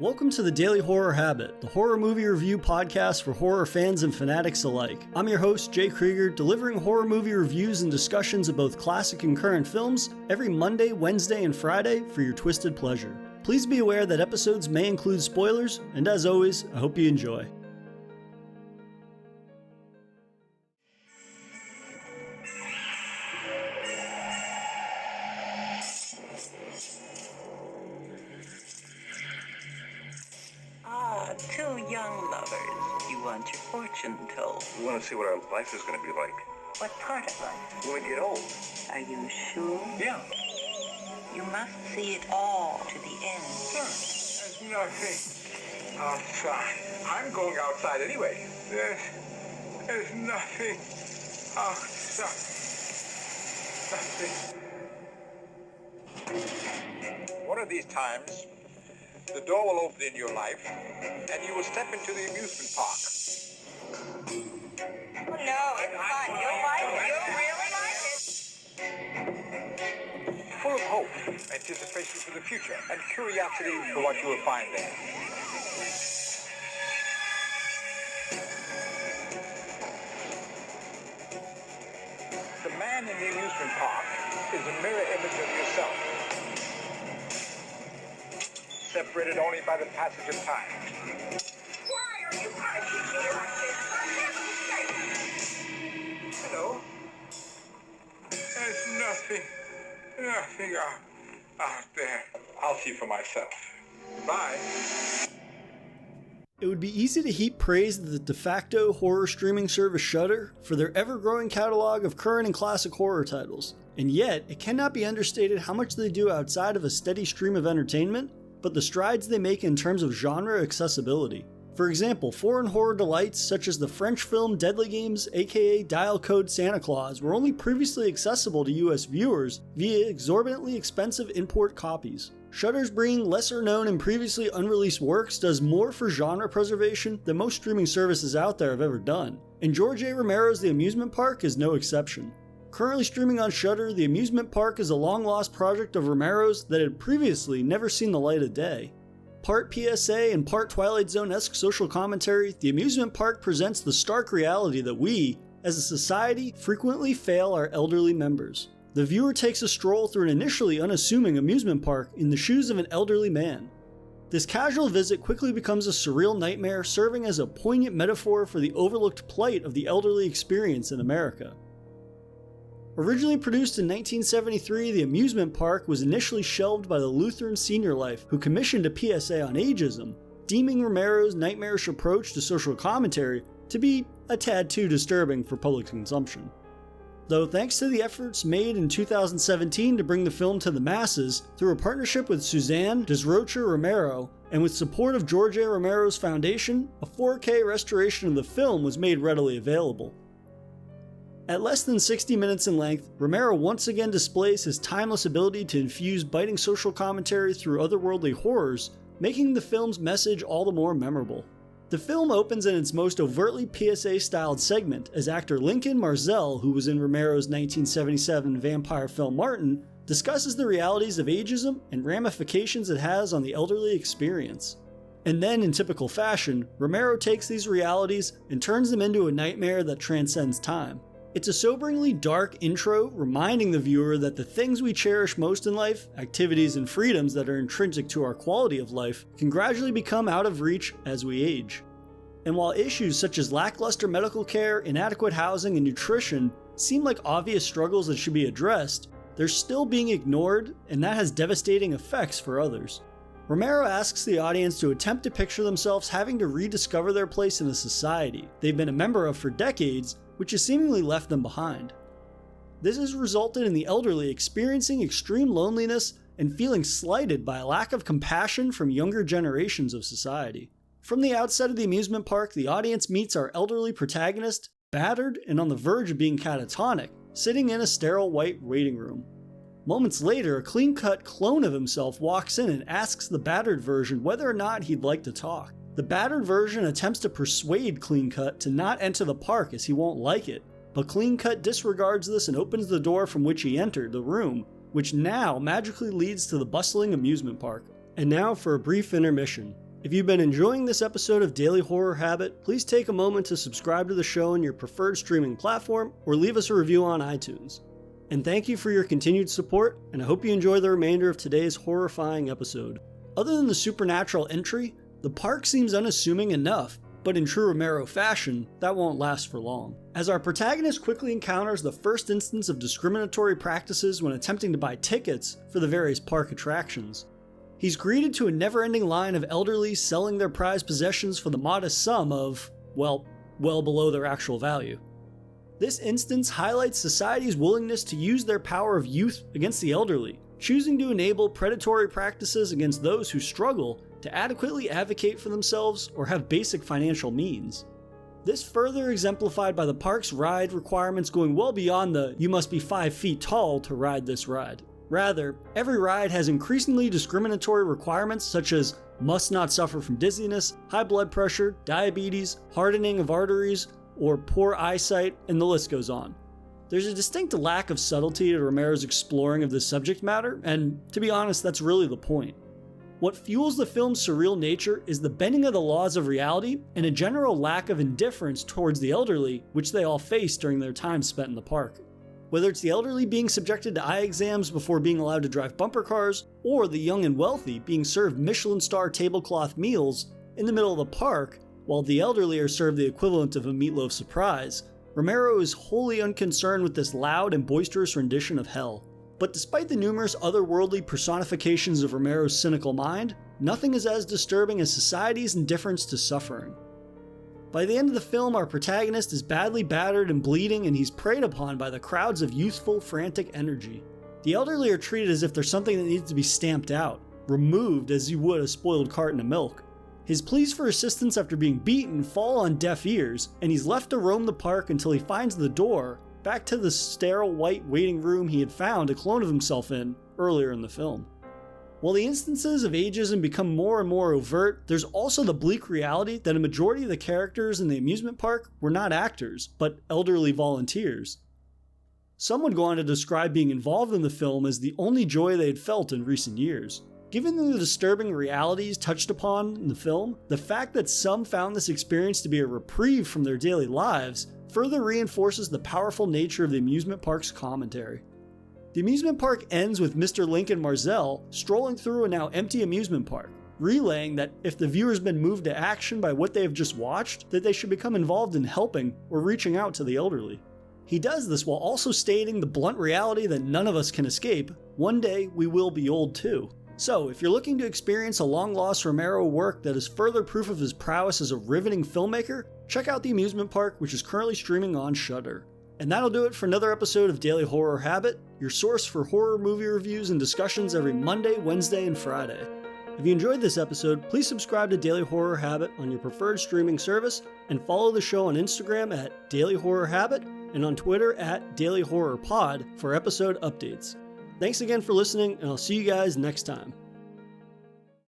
Welcome to the Daily Horror Habit, the horror movie review podcast for horror fans and fanatics alike. I'm your host, Jay Krieger, delivering horror movie reviews and discussions of both classic and current films every Monday, Wednesday, and Friday for your twisted pleasure. Please be aware that episodes may include spoilers, and as always, I hope you enjoy. Two young lovers. You want your fortune told. We want to see what our life is going to be like. What part of life? When we get old. Are you sure? Yeah. You must see it all to the end. There's nothing outside. I'm going outside anyway. There's nothing outside. Nothing. One of these times, the door will open in your life, and you will step into the amusement park. Oh, no, it's fun. You'll like it. You'll really like it. Full of hope, anticipation for the future, and curiosity for what you will find there. The man in the amusement park is a mirror image of yourself, separated only by the passage of time. Why are you punishing me like this? Hello? There's nothing out there. I'll see for myself. Bye. It would be easy to heap praise to the de facto horror streaming service Shudder for their ever-growing catalog of current and classic horror titles, and yet it cannot be understated how much they do outside of a steady stream of entertainment, but the strides they make in terms of genre accessibility. For example, foreign horror delights such as the French film Deadly Games aka Dial Code Santa Claus were only previously accessible to US viewers via exorbitantly expensive import copies. Shudder's bringing lesser known and previously unreleased works does more for genre preservation than most streaming services out there have ever done, and George A. Romero's The Amusement Park is no exception. Currently streaming on Shudder, The Amusement Park is a long-lost project of Romero's that had previously never seen the light of day. Part PSA and part Twilight Zone-esque social commentary, The Amusement Park presents the stark reality that we, as a society, frequently fail our elderly members. The viewer takes a stroll through an initially unassuming amusement park in the shoes of an elderly man. This casual visit quickly becomes a surreal nightmare, serving as a poignant metaphor for the overlooked plight of the elderly experience in America. Originally produced in 1973, The Amusement Park was initially shelved by the Lutheran Senior Life, who commissioned a PSA on ageism, deeming Romero's nightmarish approach to social commentary to be a tad too disturbing for public consumption. Though thanks to the efforts made in 2017 to bring the film to the masses, through a partnership with Suzanne Desrocher Romero, and with support of George A. Romero's Foundation, a 4K restoration of the film was made readily available. At less than 60 minutes in length, Romero once again displays his timeless ability to infuse biting social commentary through otherworldly horrors, making the film's message all the more memorable. The film opens in its most overtly PSA-styled segment as actor Lincoln Marzell, who was in Romero's 1977 vampire film Martin, discusses the realities of ageism and ramifications it has on the elderly experience. And then, in typical fashion, Romero takes these realities and turns them into a nightmare that transcends time. It's a soberingly dark intro, reminding the viewer that the things we cherish most in life, activities and freedoms that are intrinsic to our quality of life, can gradually become out of reach as we age. And while issues such as lackluster medical care, inadequate housing, and nutrition seem like obvious struggles that should be addressed, they're still being ignored, and that has devastating effects for others. Romero asks the audience to attempt to picture themselves having to rediscover their place in a society they've been a member of for decades, which has seemingly left them behind. This has resulted in the elderly experiencing extreme loneliness and feeling slighted by a lack of compassion from younger generations of society. From the outset of the amusement park, the audience meets our elderly protagonist, battered and on the verge of being catatonic, sitting in a sterile white waiting room. Moments later, a clean-cut clone of himself walks in and asks the battered version whether or not he'd like to talk. The battered version attempts to persuade Clean Cut to not enter the park as he won't like it, but Clean Cut disregards this and opens the door from which he entered the room, which now magically leads to the bustling amusement park. And now for a brief intermission. If you've been enjoying this episode of Daily Horror Habit, please take a moment to subscribe to the show on your preferred streaming platform or leave us a review on iTunes. And thank you for your continued support, and I hope you enjoy the remainder of today's horrifying episode. Other than the supernatural entry, the park seems unassuming enough, but in true Romero fashion, that won't last for long. As our protagonist quickly encounters the first instance of discriminatory practices when attempting to buy tickets for the various park attractions, he's greeted to a never-ending line of elderly selling their prized possessions for the modest sum of, well below their actual value. This instance highlights society's willingness to use their power of youth against the elderly, choosing to enable predatory practices against those who struggle to adequately advocate for themselves or have basic financial means. This further exemplified by the park's ride requirements going well beyond the "you must be 5 feet tall to ride this ride." Rather, every ride has increasingly discriminatory requirements such as must not suffer from dizziness, high blood pressure, diabetes, hardening of arteries, or poor eyesight, and the list goes on. There's a distinct lack of subtlety to Romero's exploring of this subject matter, and to be honest, that's really the point. What fuels the film's surreal nature is the bending of the laws of reality and a general lack of indifference towards the elderly, which they all face during their time spent in the park. Whether it's the elderly being subjected to eye exams before being allowed to drive bumper cars, or the young and wealthy being served Michelin star tablecloth meals in the middle of the park, while the elderly are served the equivalent of a meatloaf surprise, Romero is wholly unconcerned with this loud and boisterous rendition of hell. But despite the numerous otherworldly personifications of Romero's cynical mind, nothing is as disturbing as society's indifference to suffering. By the end of the film, our protagonist is badly battered and bleeding, and he's preyed upon by the crowds of youthful, frantic energy. The elderly are treated as if they're something that needs to be stamped out, removed as you would a spoiled carton of milk. His pleas for assistance after being beaten fall on deaf ears, and he's left to roam the park until he finds the door back to the sterile white waiting room he had found a clone of himself in earlier in the film. While the instances of ageism become more and more overt, there's also the bleak reality that a majority of the characters in the amusement park were not actors, but elderly volunteers. Some would go on to describe being involved in the film as the only joy they had felt in recent years. Given the disturbing realities touched upon in the film, the fact that some found this experience to be a reprieve from their daily lives further reinforces the powerful nature of the amusement park's commentary. The amusement park ends with Mr. Lincoln Marzell strolling through a now empty amusement park, relaying that if the viewer's been moved to action by what they have just watched, that they should become involved in helping or reaching out to the elderly. He does this while also stating the blunt reality that none of us can escape: one day we will be old too. So, if you're looking to experience a long-lost Romero work that is further proof of his prowess as a riveting filmmaker, check out The Amusement Park, which is currently streaming on Shudder. And that'll do it for another episode of Daily Horror Habit, your source for horror movie reviews and discussions every Monday, Wednesday, and Friday. If you enjoyed this episode, please subscribe to Daily Horror Habit on your preferred streaming service, and follow the show on Instagram at Daily Horror Habit and on Twitter at Daily Horror Pod for episode updates. Thanks again for listening, and I'll see you guys next time.